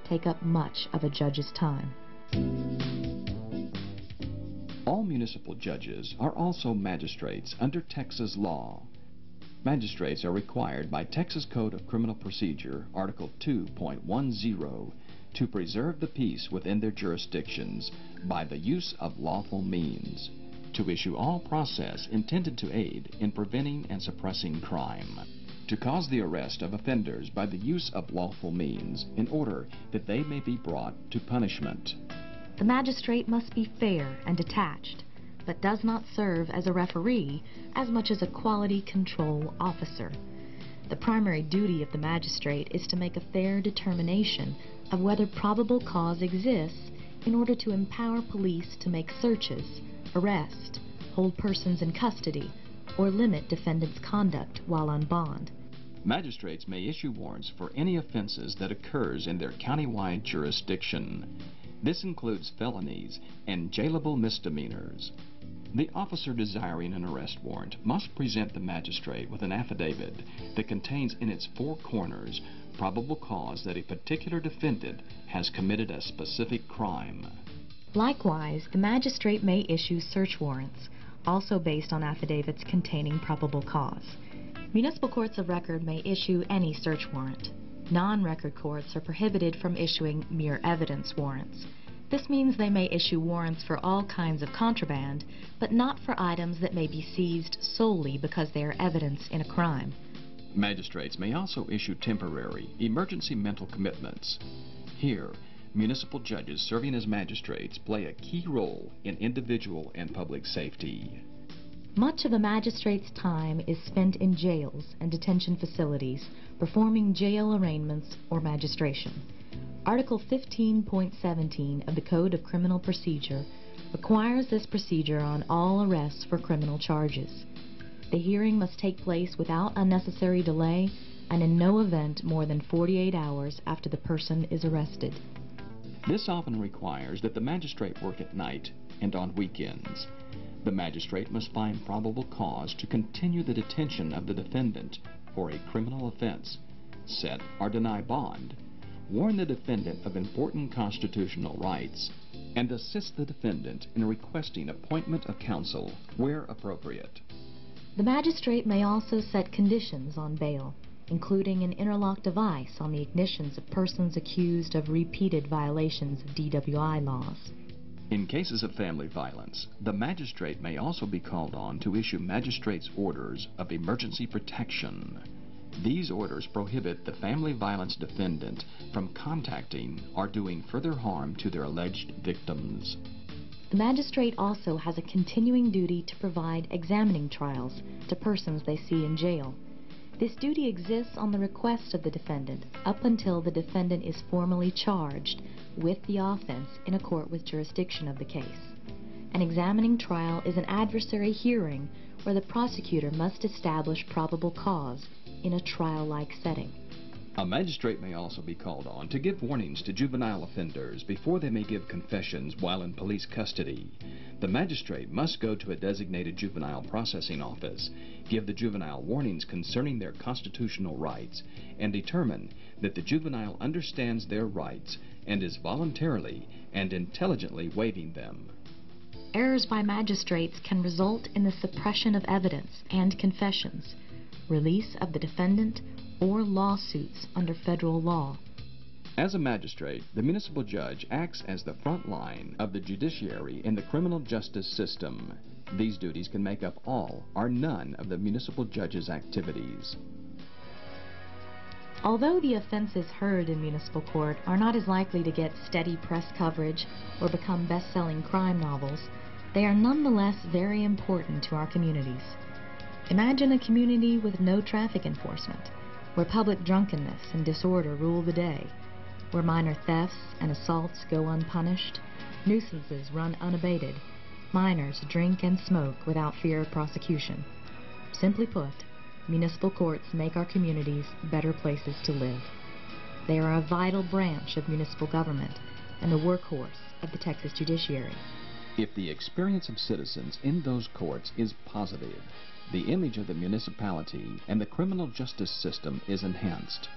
take up much of a judge's time. All municipal judges are also magistrates under Texas law. Magistrates are required by Texas Code of Criminal Procedure, Article 2.10, to preserve the peace within their jurisdictions by the use of lawful means, to issue all process intended to aid in preventing and suppressing crime, to cause the arrest of offenders by the use of lawful means in order that they may be brought to punishment. The magistrate must be fair and detached, but does not serve as a referee as much as a quality control officer. The primary duty of the magistrate is to make a fair determination of whether probable cause exists in order to empower police to make searches, arrest, hold persons in custody, or limit defendants' conduct while on bond. Magistrates may issue warrants for any offenses that occurs in their countywide jurisdiction. This includes felonies and jailable misdemeanors. The officer desiring an arrest warrant must present the magistrate with an affidavit that contains in its four corners probable cause that a particular defendant has committed a specific crime. Likewise, the magistrate may issue search warrants, also based on affidavits containing probable cause. Municipal courts of record may issue any search warrant. Non-record courts are prohibited from issuing mere evidence warrants. This means they may issue warrants for all kinds of contraband, but not for items that may be seized solely because they are evidence in a crime. Magistrates may also issue temporary, emergency mental commitments. Here, municipal judges serving as magistrates play a key role in individual and public safety. Much of a magistrate's time is spent in jails and detention facilities performing jail arraignments or magistration. Article 15.17 of the Code of Criminal Procedure requires this procedure on all arrests for criminal charges. The hearing must take place without unnecessary delay and in no event more than 48 hours after the person is arrested. This often requires that the magistrate work at night and on weekends. The magistrate must find probable cause to continue the detention of the defendant for a criminal offense, set or deny bond, warn the defendant of important constitutional rights, and assist the defendant in requesting appointment of counsel where appropriate. The magistrate may also set conditions on bail, including an interlock device on the ignitions of persons accused of repeated violations of DWI laws. In cases of family violence, the magistrate may also be called on to issue magistrate's orders of emergency protection. These orders prohibit the family violence defendant from contacting or doing further harm to their alleged victims. The magistrate also has a continuing duty to provide examining trials to persons they see in jail. This duty exists on the request of the defendant up until the defendant is formally charged with the offense in a court with jurisdiction of the case. An examining trial is an adversary hearing where the prosecutor must establish probable cause in a trial-like setting. A magistrate may also be called on to give warnings to juvenile offenders before they may give confessions while in police custody. The magistrate must go to a designated juvenile processing office, give the juvenile warnings concerning their constitutional rights, and determine that the juvenile understands their rights and is voluntarily and intelligently waiving them. Errors by magistrates can result in the suppression of evidence and confessions, release of the defendant, or lawsuits under federal law. As a magistrate, the municipal judge acts as the front line of the judiciary in the criminal justice system. These duties can make up all or none of the municipal judge's activities. Although the offenses heard in municipal court are not as likely to get steady press coverage or become best-selling crime novels, they are nonetheless very important to our communities. Imagine a community with no traffic enforcement, where public drunkenness and disorder rule the day, where minor thefts and assaults go unpunished, nuisances run unabated, minors drink and smoke without fear of prosecution. Simply put, municipal courts make our communities better places to live. They are a vital branch of municipal government and the workhorse of the Texas judiciary. If the experience of citizens in those courts is positive, the image of the municipality and the criminal justice system is enhanced.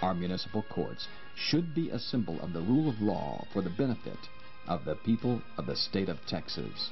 Our municipal courts should be a symbol of the rule of law for the benefit of the people of the state of Texas.